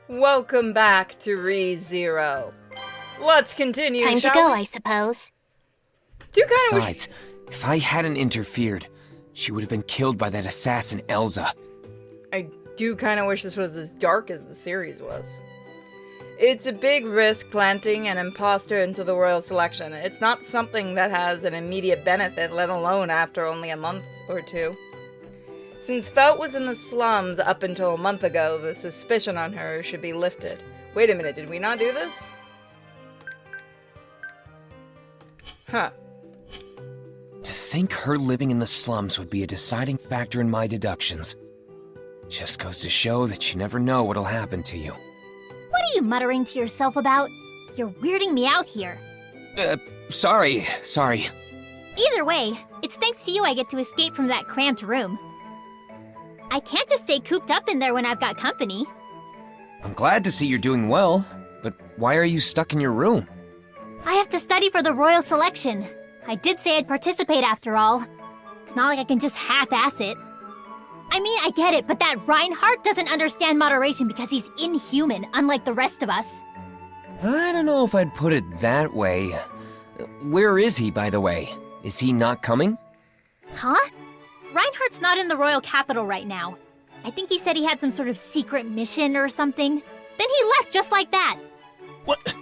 Welcome back to Rezero. Let's continue, Time to shall go, we? I suppose. Besides, if I hadn't interfered, she would have been killed by that assassin Elsa. I do kind of wish this was as dark as the series was. It's a big risk planting an imposter into the royal selection. It's not something that has an immediate benefit, let alone after only a month or two. Since Felt was in the slums up until a month ago, the suspicion on her should be lifted. Wait a minute, did we not do this? Huh. To think her living in the slums would be a deciding factor in my deductions. Just goes to show that you never know what'll happen to you. What are you muttering to yourself about? You're weirding me out here. Sorry. Either way, it's thanks to you I get to escape from that cramped room. I can't just stay cooped up in there when I've got company. I'm glad to see you're doing well, but why are you stuck in your room? I have to study for the royal selection. I did say I'd participate after all. It's not like I can just half-ass it. I mean, I get it, but that Reinhardt doesn't understand moderation because he's inhuman, unlike the rest of us. I don't know if I'd put it that way. Where is he, by the way? Is he not coming? Huh? Reinhardt's not in the royal capital right now. I think he said he had some sort of secret mission or something. Then he left just like that. What?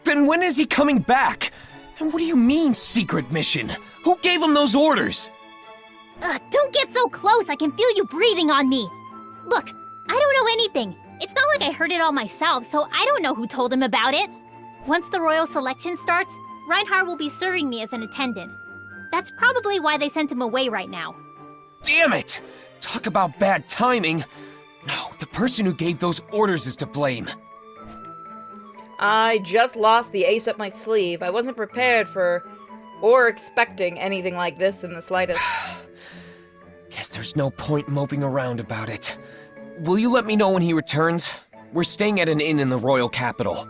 Then when is he coming back? And what do you mean, secret mission? Who gave him those orders? Don't get so close, I can feel you breathing on me. Look, I don't know anything. It's not like I heard it all myself, so I don't know who told him about it. Once the royal selection starts, Reinhardt will be serving me as an attendant. That's probably why they sent him away right now. Damn it! Talk about bad timing. No, the person who gave those orders is to blame. I just lost the ace up my sleeve. I wasn't prepared for or expecting anything like this in the slightest. Guess there's no point moping around about it. Will you let me know when he returns? We're staying at an inn in the royal capital.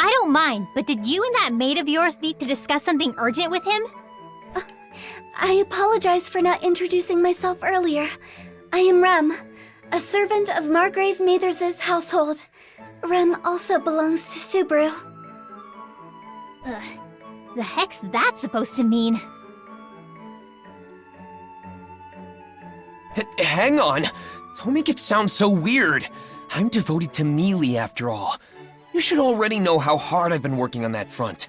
I don't mind, but did you and that maid of yours need to discuss something urgent with him? I apologize for not introducing myself earlier. I am Rem, a servant of Margrave Mathers's household. Rem also belongs to Subaru. The heck's that supposed to mean? Hang on! Don't make it sound so weird. I'm devoted to Mealy after all. You should already know how hard I've been working on that front.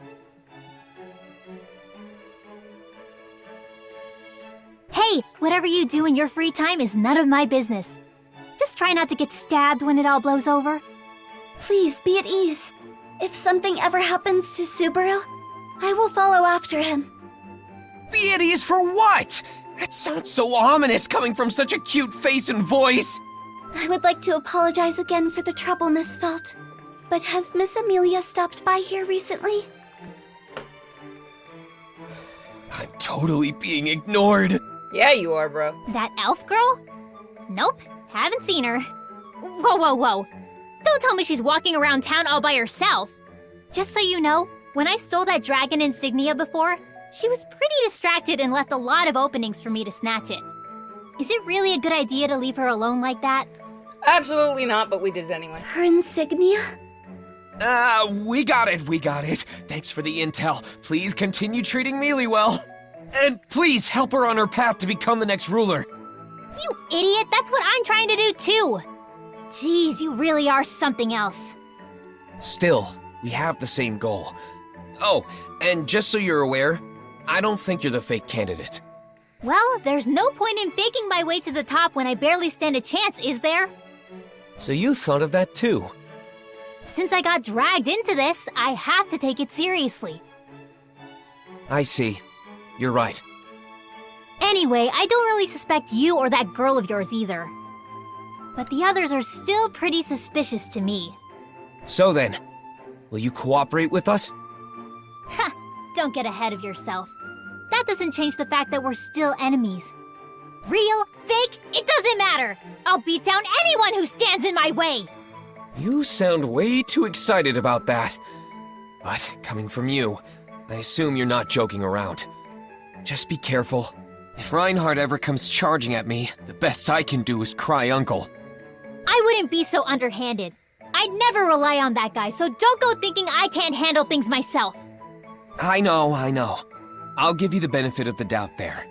Hey, whatever you do in your free time is none of my business. Just try not to get stabbed when it all blows over. Please be at ease. If something ever happens to Subaru, I will follow after him. Be at ease for what? That sounds so ominous coming from such a cute face and voice. I would like to apologize again for the trouble Miss Felt. But has Miss Amelia stopped by here recently? I'm totally being ignored. Yeah, you are, bro. That elf girl? Nope, haven't seen her. Whoa. Don't tell me she's walking around town all by herself. Just so you know, when I stole that dragon insignia before, she was pretty distracted and left a lot of openings for me to snatch it. Is it really a good idea to leave her alone like that? Absolutely not, but we did it anyway. Her insignia? We got it. Thanks for the intel. Please continue treating Mealy well. And please help her on her path to become the next ruler. You idiot, that's what I'm trying to do too! Jeez, you really are something else. Still, we have the same goal. Oh, and just so you're aware, I don't think you're the fake candidate. Well, there's no point in faking my way to the top when I barely stand a chance, is there? So you thought of that too? Since I got dragged into this, I have to take it seriously. I see. You're right. Anyway, I don't really suspect you or that girl of yours either. But the others are still pretty suspicious to me. So then, will you cooperate with us? Ha! Don't get ahead of yourself. That doesn't change the fact that we're still enemies. Real, fake, it doesn't matter! I'll beat down anyone who stands in my way! You sound way too excited about that. But coming from you, I assume you're not joking around. Just be careful. If Reinhardt ever comes charging at me, the best I can do is cry uncle. I wouldn't be so underhanded. I I'd never rely on that guy, so don't go thinking I can't handle things myself. I know. I'll give you the benefit of the doubt there.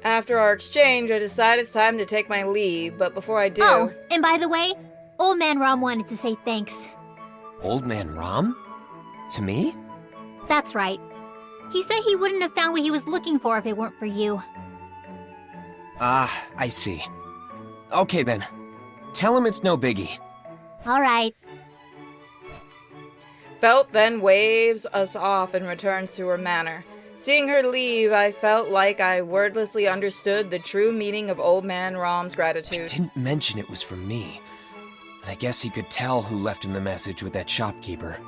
After our exchange, I decide it's time to take my leave, but before I do... Oh, and by the way, Old Man Rom wanted to say thanks. Old Man Rom? To me? That's right. He said he wouldn't have found what he was looking for if it weren't for you. Ah, I see. Okay then. Tell him it's no biggie. Alright. Felt then waves us off and returns to her manor. Seeing her leave, I felt like I wordlessly understood the true meaning of Old Man Rom's gratitude. Didn't mention it was for me. But I guess he could tell who left him the message with that shopkeeper.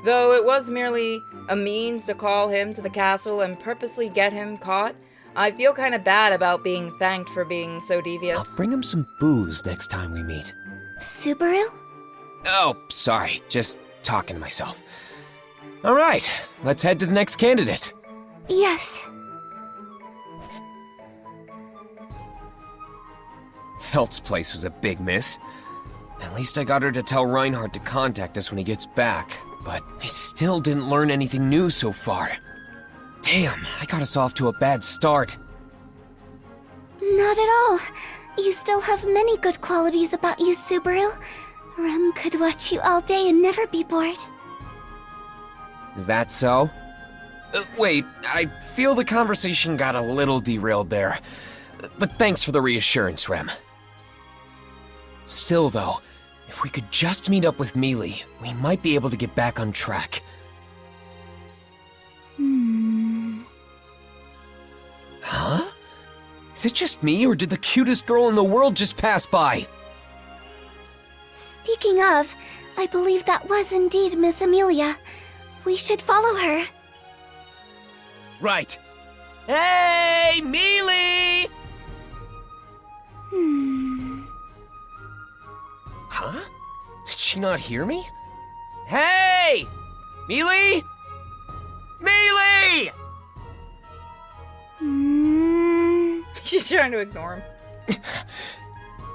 Though it was merely a means to call him to the castle and purposely get him caught, I feel kind of bad about being thanked for being so devious. I'll bring him some booze next time we meet. Subaru? Oh, sorry. Just talking to myself. All right, let's head to the next candidate. Yes. Felt's place was a big miss. At least I got her to tell Reinhardt to contact us when he gets back, but I still didn't learn anything new so far. Damn, I got us off to a bad start. Not at all. You still have many good qualities about you, Subaru. Rem could watch you all day and never be bored. Is that so? Wait, I feel the conversation got a little derailed there. But thanks for the reassurance, Rem. Still though, if we could just meet up with Mealy, we might be able to get back on track. Huh? Is it just me, or did the cutest girl in the world just pass by? Speaking of, I believe that was indeed Miss Amelia. We should follow her. Right. Hey, Mealy! Huh? Did she not hear me? Hey! Mealy! Mealy! She's trying to ignore him.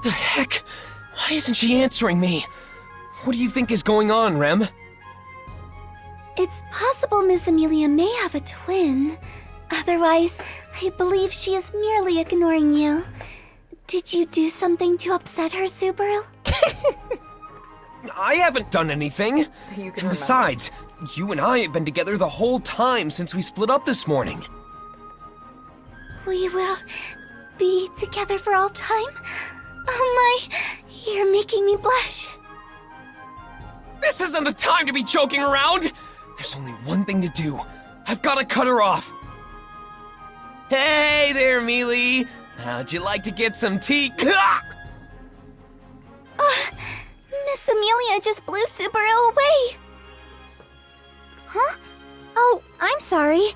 The heck? Why isn't she answering me? What do you think is going on, Rem? It's possible Miss Amelia may have a twin. Otherwise, I believe she is merely ignoring you. Did you do something to upset her, Subaru? I haven't done anything. You can And remember. besides, you and I have been together the whole time since we split up this morning. We will be together for all time? Oh my, you're making me blush. This isn't the time to be joking around! There's only one thing to do. I've got to cut her off. Hey there, Mealy. How'd you like to get some tea? Miss Amelia just blew Subaru away. Huh? Oh, I'm sorry.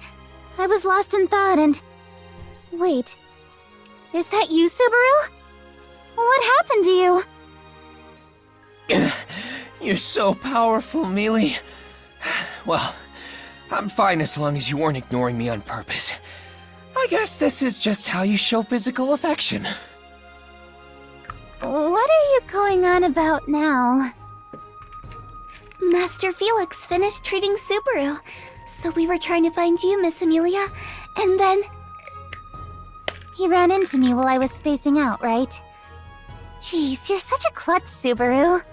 I was lost in thought and... Wait. Is that you, Subaru? What happened to you? You're so powerful, Mealy. Well, I'm fine as long as you weren't ignoring me on purpose. I guess this is just how you show physical affection. What are you going on about now? Master Felix finished treating Subaru, so we were trying to find you, Miss Amelia, and then... He ran into me while I was spacing out, right? Jeez, you're such a klutz, Subaru.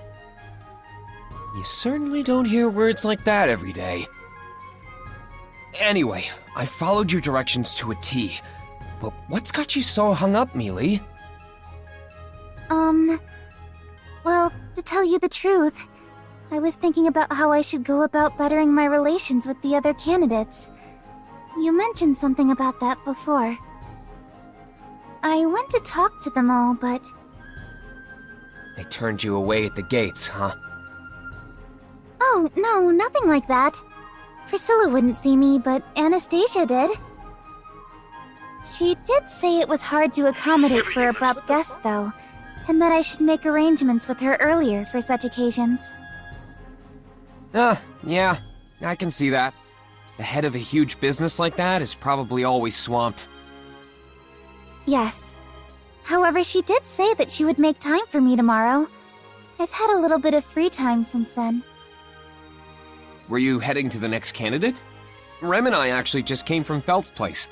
You certainly don't hear words like that every day. Anyway, I followed your directions to a T. But what's got you so hung up, Mealy? Well, to tell you the truth, I was thinking about how I should go about bettering my relations with the other candidates. You mentioned something about that before. I went to talk to them all, but... They turned you away at the gates, huh? Oh, no, nothing like that. Priscilla wouldn't see me, but Anastasia did. She did say it was hard to accommodate for abrupt guests, though, and that I should make arrangements with her earlier for such occasions. Yeah, I can see that. The head of a huge business like that is probably always swamped. Yes. However, she did say that she would make time for me tomorrow. I've had a little bit of free time since then. Were you heading to the next candidate? Rem and I actually just came from Felt's place.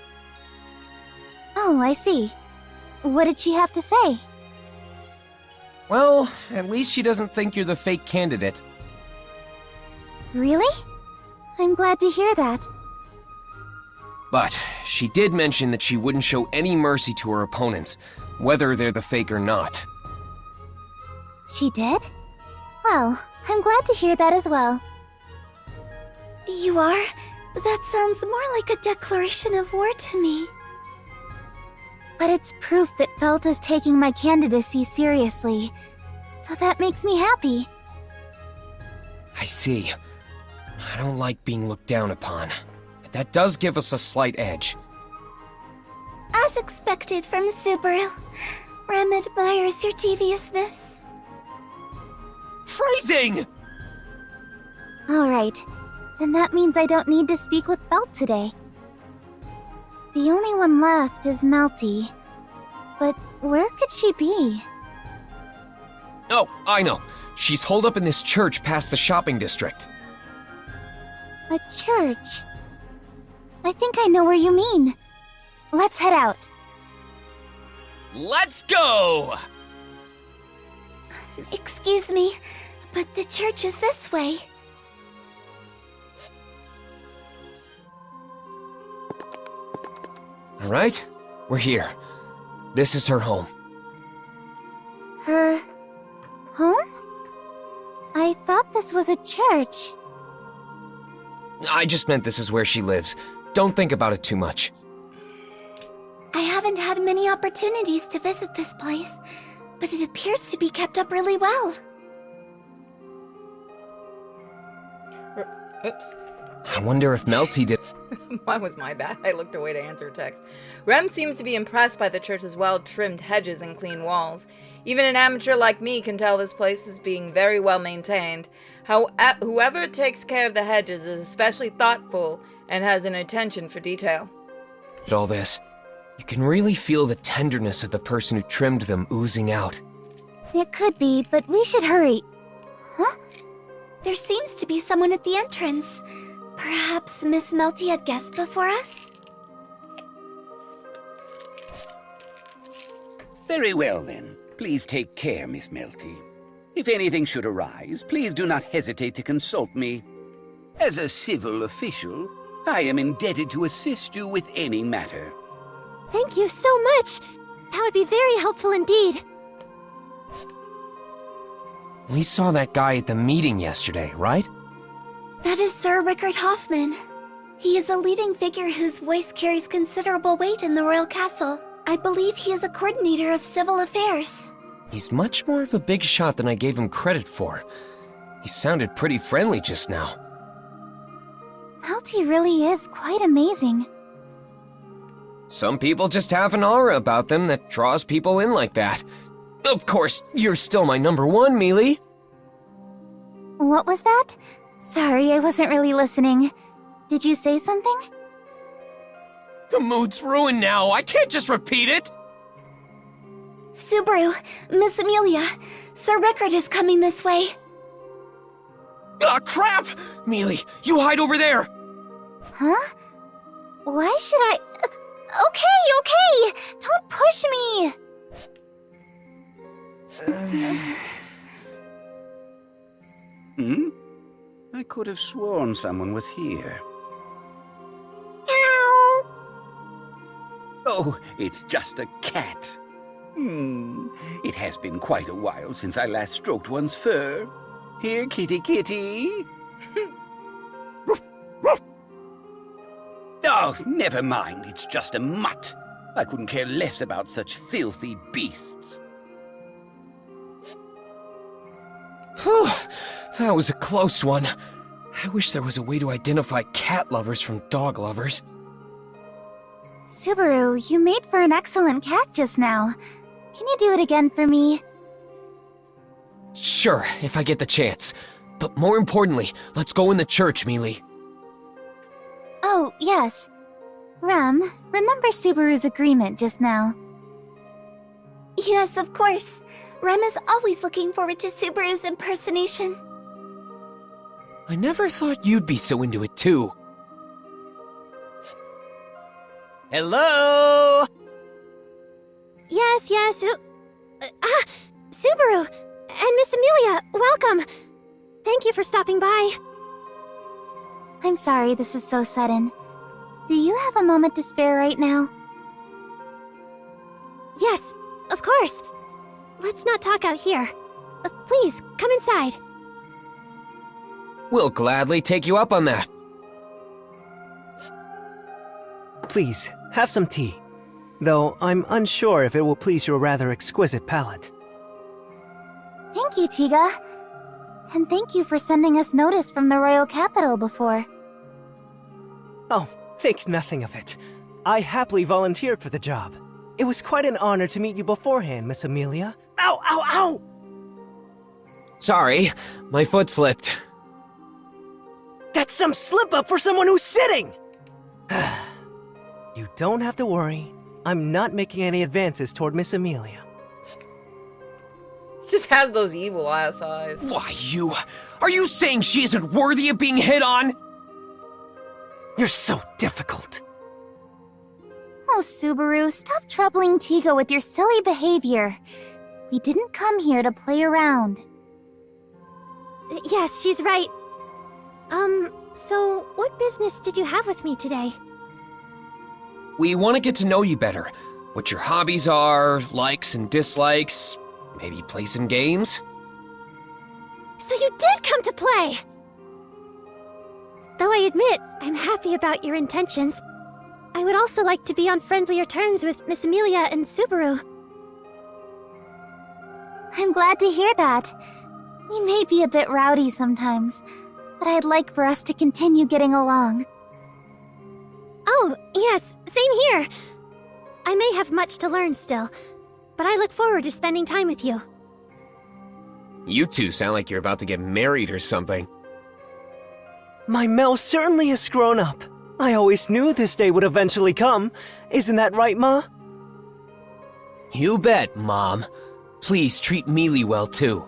Oh, I see. What did she have to say? Well, at least she doesn't think you're the fake candidate. Really? I'm glad to hear that. But she did mention that she wouldn't show any mercy to her opponents, whether they're the fake or not. She did? Well, I'm glad to hear that as well. You are? That sounds more like a declaration of war to me. But it's proof that Felt is taking my candidacy seriously, so that makes me happy. I see. I don't like being looked down upon, but that does give us a slight edge. As expected from Subaru, Rem admires your deviousness. Phrasing! Alright, then that means I don't need to speak with Felt today. The only one left is Melty. But where could she be? Oh, I know. She's holed up in this church past the shopping district. A church? I think I know where you mean. Let's head out. Let's go! Excuse me, but the church is this way. All right, we're here. This is her home. Her home? I thought this was a church. I just meant this is where she lives. Don't think about it too much. I haven't had many opportunities to visit this place, but it appears to be kept up really well. Oops. I wonder if Melty did. That was my bad. I looked away to answer a text. Rem seems to be impressed by the church's well-trimmed hedges and clean walls. Even an amateur like me can tell this place is being very well maintained. Whoever takes care of the hedges is especially thoughtful and has an attention for detail. all this. You can really feel the tenderness of the person who trimmed them oozing out. It could be, but we should hurry. Huh? There seems to be someone at the entrance. Perhaps Miss Melty had guessed before us? Very well, then. Please take care, Miss Melty. If anything should arise, please do not hesitate to consult me. As a civil official, I am indebted to assist you with any matter. Thank you so much! That would be very helpful indeed. We saw that guy at the meeting yesterday, right? That is Sir Rickard Hoffman. He is a leading figure whose voice carries considerable weight in the royal castle. I believe he is a coordinator of civil affairs. He's much more of a big shot than I gave him credit for. He sounded pretty friendly just now. Melty really is quite amazing. Some people just have an aura about them that draws people in like that. Of course, you're still my number one, Mealy. What was that? Sorry, I wasn't really listening. Did you say something? The mood's ruined now. I can't just repeat it. Subaru, Miss Amelia, Sir Rickard is coming this way. Ah, crap! Mealy, you hide over there. Huh? Why should I... Okay! Don't push me! I could have sworn someone was here. Oh, it's just a cat. It has been quite a while since I last stroked one's fur. Here, kitty kitty. Oh, never mind. It's just a mutt. I couldn't care less about such filthy beasts. Whew, that was a close one. I wish there was a way to identify cat lovers from dog lovers. Subaru, you made for an excellent cat just now. Can you do it again for me? Sure, if I get the chance. But more importantly, let's go in the church, Mealy. Oh, yes. Rem, remember Subaru's agreement just now. Yes, of course. Rem is always looking forward to Subaru's impersonation. I never thought you'd be so into it, too. Hello? Yes. Subaru! And Miss Amelia, welcome! Thank you for stopping by. I'm sorry this is so sudden. Do you have a moment to spare right now? Yes, of course. Let's not talk out here. Please, come inside. We'll gladly take you up on that. Please, have some tea. Though I'm unsure if it will please your rather exquisite palate. Thank you, Tiga. And thank you for sending us notice from the royal capital before. Oh, think nothing of it. I happily volunteered for the job. It was quite an honor to meet you beforehand, Miss Amelia. Ow, ow, ow! Sorry, my foot slipped. That's some slip-up for someone who's sitting! You don't have to worry. I'm not making any advances toward Miss Amelia. Just has those evil ass eyes. Why, are you saying she isn't worthy of being hit on? You're so difficult. Oh, Subaru, stop troubling Tiga with your silly behavior. We didn't come here to play around. Yes, she's right. So what business did you have with me today? We want to get to know you better. What your hobbies are, likes and dislikes, maybe play some games? So you did come to play! Though I admit, I'm happy about your intentions. I would also like to be on friendlier terms with Miss Amelia and Subaru. I'm glad to hear that. We may be a bit rowdy sometimes, but I'd like for us to continue getting along. Oh, yes, same here. I may have much to learn still, but I look forward to spending time with you. You two sound like you're about to get married or something. My Mel certainly has grown up. I always knew this day would eventually come. Isn't that right, Ma? You bet, Mom. Please treat Mealy well, too.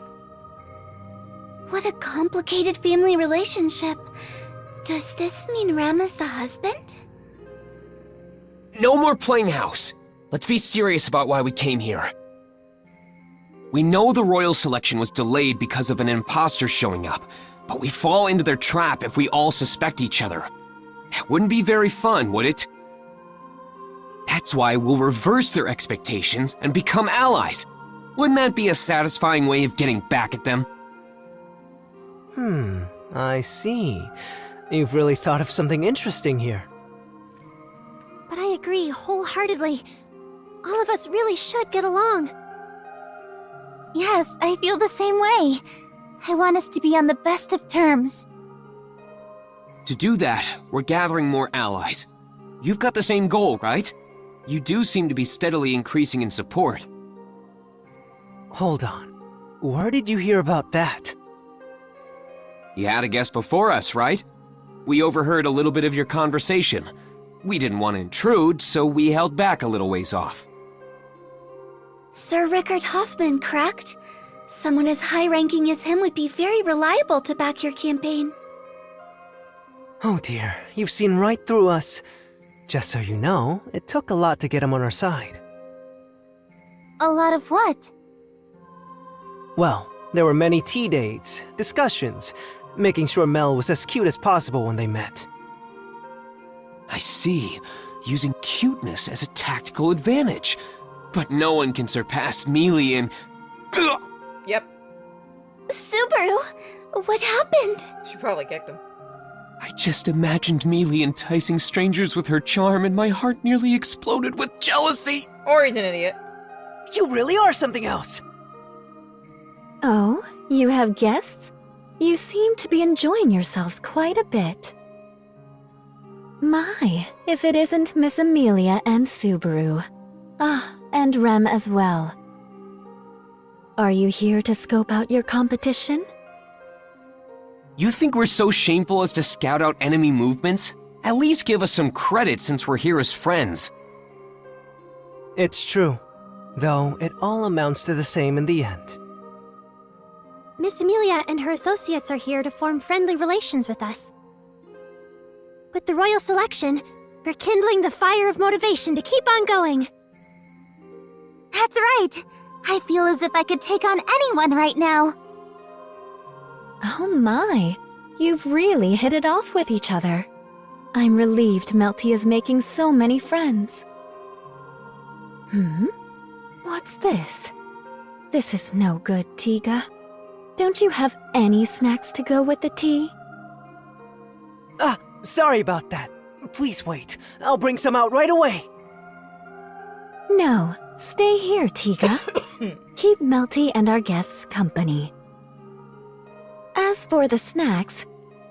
What a complicated family relationship. Does this mean Rem is the husband? No more playing house. Let's be serious about why we came here. We know the royal selection was delayed because of an imposter showing up, but we fall into their trap if we all suspect each other. It wouldn't be very fun, would it? That's why we'll reverse their expectations and become allies. Wouldn't that be a satisfying way of getting back at them? I see. You've really thought of something interesting here. But I agree wholeheartedly. All of us really should get along. Yes, I feel the same way. I want us to be on the best of terms. To do that, we're gathering more allies. You've got the same goal, right? You do seem to be steadily increasing in support. Hold on. Where did you hear about that? You had a guest before us, right? We overheard a little bit of your conversation. We didn't want to intrude, so we held back a little ways off. Sir Rickard Hoffman, correct? Someone as high-ranking as him would be very reliable to back your campaign. Oh dear, you've seen right through us. Just so you know, it took a lot to get him on our side. A lot of what? Well, there were many tea dates, discussions, making sure Mel was as cute as possible when they met. I see. Using cuteness as a tactical advantage. But no one can surpass Mealy in... Ugh! Yep, Subaru, what happened? she probably kicked him. I just imagined Mealy enticing strangers with her charm and my heart nearly exploded with jealousy. Or he's an idiot. You really are something else! Oh, you have guests? You seem to be enjoying yourselves quite a bit. My, if it isn't Miss Amelia and Subaru. Ah, and Rem as well. Are you here to scope out your competition? You think we're so shameful as to scout out enemy movements? At least give us some credit since we're here as friends. It's true. though it all amounts to the same in the end. Miss Amelia and her associates are here to form friendly relations with us. With the royal selection, we're kindling the fire of motivation to keep on going. That's right. I feel as if I could take on anyone right now. Oh my, you've really hit it off with each other. I'm relieved Melty is making so many friends. What's this? This is no good, Tiga. Don't you have any snacks to go with the tea? Ah, sorry about that. Please wait. I'll bring some out right away. No, stay here, Tiga. Keep Melty and our guests company. As for the snacks,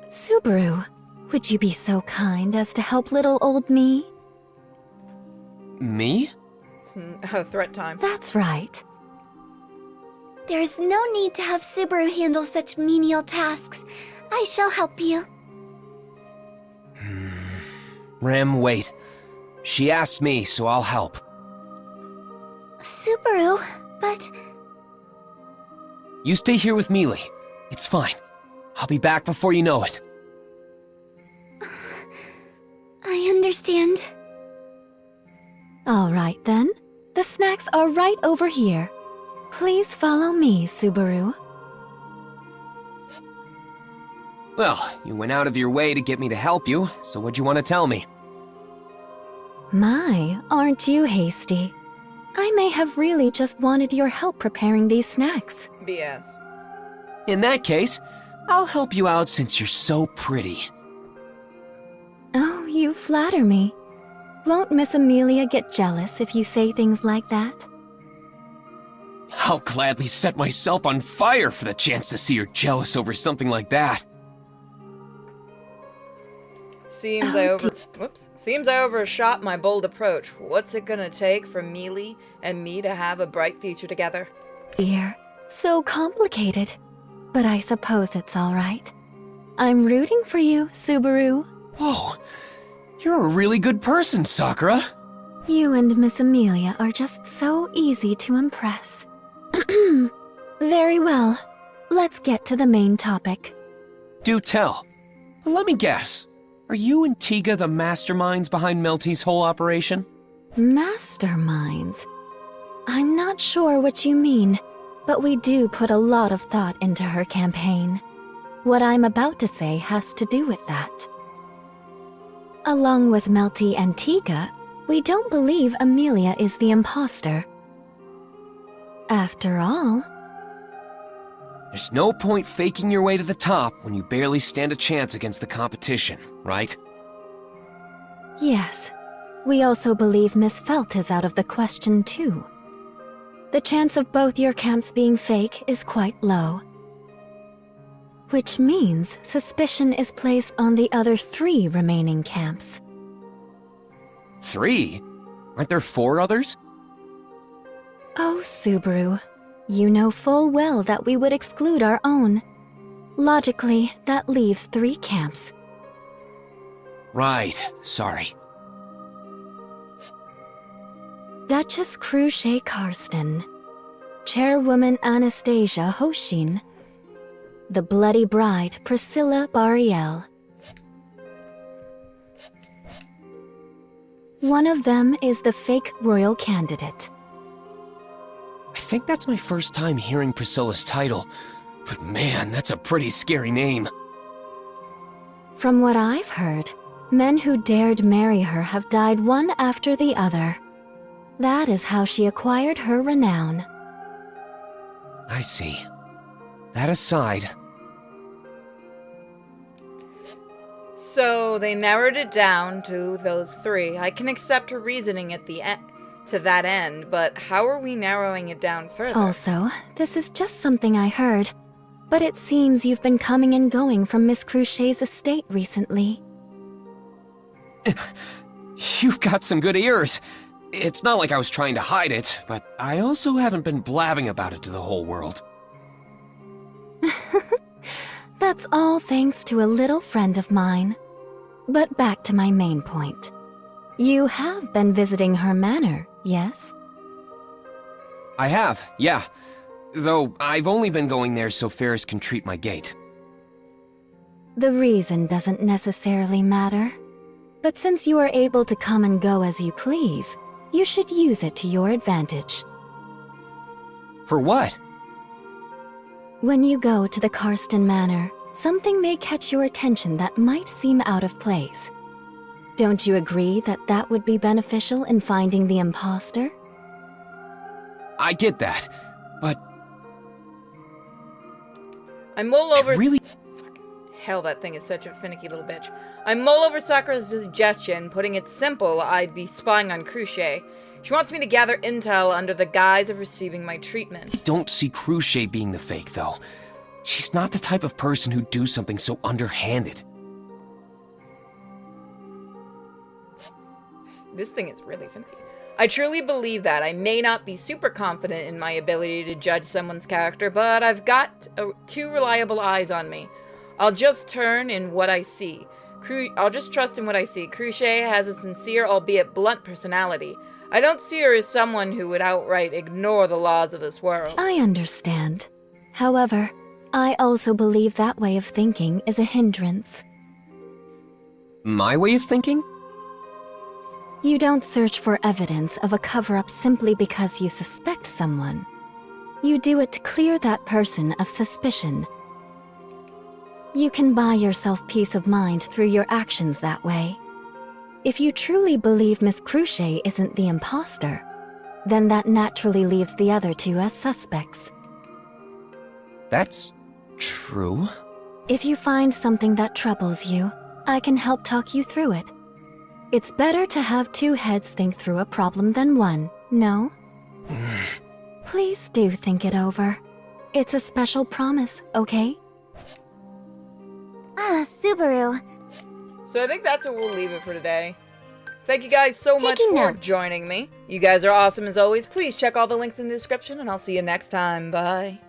Subaru, would you be so kind as to help little old me? Me? Threat time. That's right. There's no need to have Subaru handle such menial tasks. I shall help you. Rem, wait. She asked me, so I'll help. Subaru, but You stay here with Mealy. It's fine. I'll be back before you know it. I understand. All right then. The snacks are right over here. Please follow me, Subaru. Well, you went out of your way to get me to help you, so what'd you want to tell me? My, aren't you hasty? I may have really just wanted your help preparing these snacks. BS. In that case, I'll help you out since you're so pretty. Oh, you flatter me. Won't Miss Amelia get jealous if you say things like that? I'll gladly set myself on fire for the chance to see her jealous over something like that. Seems Oh, I overshot my bold approach. What's it gonna take for Mealy and me to have a bright future together? Dear, so complicated. But I suppose it's all right. I'm rooting for you, Subaru. Whoa, you're a really good person, Sakura. You and Miss Amelia are just so easy to impress. Very well. Let's get to the main topic. Do tell. Let me guess. Are you and Tiga the masterminds behind Melty's whole operation? Masterminds. I'm not sure what you mean, but we do put a lot of thought into her campaign. What I'm about to say has to do with that. Along with Melty and Tiga, we don't believe Amelia is the imposter. After all, There's no point faking your way to the top when you barely stand a chance against the competition, right? yes, we also believe Miss Felt is out of the question too. The chance of both your camps being fake is quite low. Which means suspicion is placed on the other 3 remaining camps. 3? Aren't there 4 others? Oh, Subaru, you know full well that we would exclude our own. Logically, that leaves 3 camps. Right, sorry. Duchess Cruchet Karsten, Chairwoman Anastasia Hoshin, the Bloody Bride Priscilla Bariel. One of them is the fake royal candidate. I think that's my first time hearing Priscilla's title, but man, that's a pretty scary name. From what I've heard, men who dared marry her have died one after the other. That is how she acquired her renown. I see. That aside, So they narrowed it down to those 3. I can accept her reasoning at the end to that end, but how are we narrowing it down further? Also, this is just something I heard, but it seems you've been coming and going from Miss Cruchet's estate recently. you've got some good ears. It's not like I was trying to hide it, but I also haven't been blabbing about it to the whole world. That's all thanks to a little friend of mine. But back to my main point. You have been visiting her manor, yes? I have, yeah. Though I've only been going there so Ferris can treat my gait. The reason doesn't necessarily matter. But since you are able to come and go as you please, you should use it to your advantage. For what? When you go to the Karsten Manor, something may catch your attention that might seem out of place. Don't you agree that that would be beneficial in finding the imposter? I get that, but I mull over. really- Fucking hell, that thing is such a finicky little bitch. I mull over Sakura's suggestion. Putting it simple, I'd be spying on Cruche. She wants me to gather intel under the guise of receiving my treatment. don't see Cruche being the fake, though. She's not the type of person who'd do something so underhanded. This thing is really finicky. I truly believe that. I may not be super confident in my ability to judge someone's character, but I've got two reliable eyes on me. I'll just trust in what I see. Cruche has a sincere, albeit blunt personality. I don't see her as someone who would outright ignore the laws of this world. I understand. However, I also believe that way of thinking is a hindrance. My way of thinking? You don't search for evidence of a cover-up simply because you suspect someone. You do it to clear that person of suspicion. You can buy yourself peace of mind through your actions that way. If you truly believe Miss Cruche isn't the imposter, then that naturally leaves the other two as suspects. That's true. If you find something that troubles you, I can help talk you through it. It's better to have two heads think through a problem than one, no? Please do think it over. It's a special promise, okay? Ah, Subaru. So I think that's where we'll leave it for today. Thank you guys so much Taking for note. joining me. You guys are awesome as always. Please check all the links in the description, and I'll see you next time. Bye.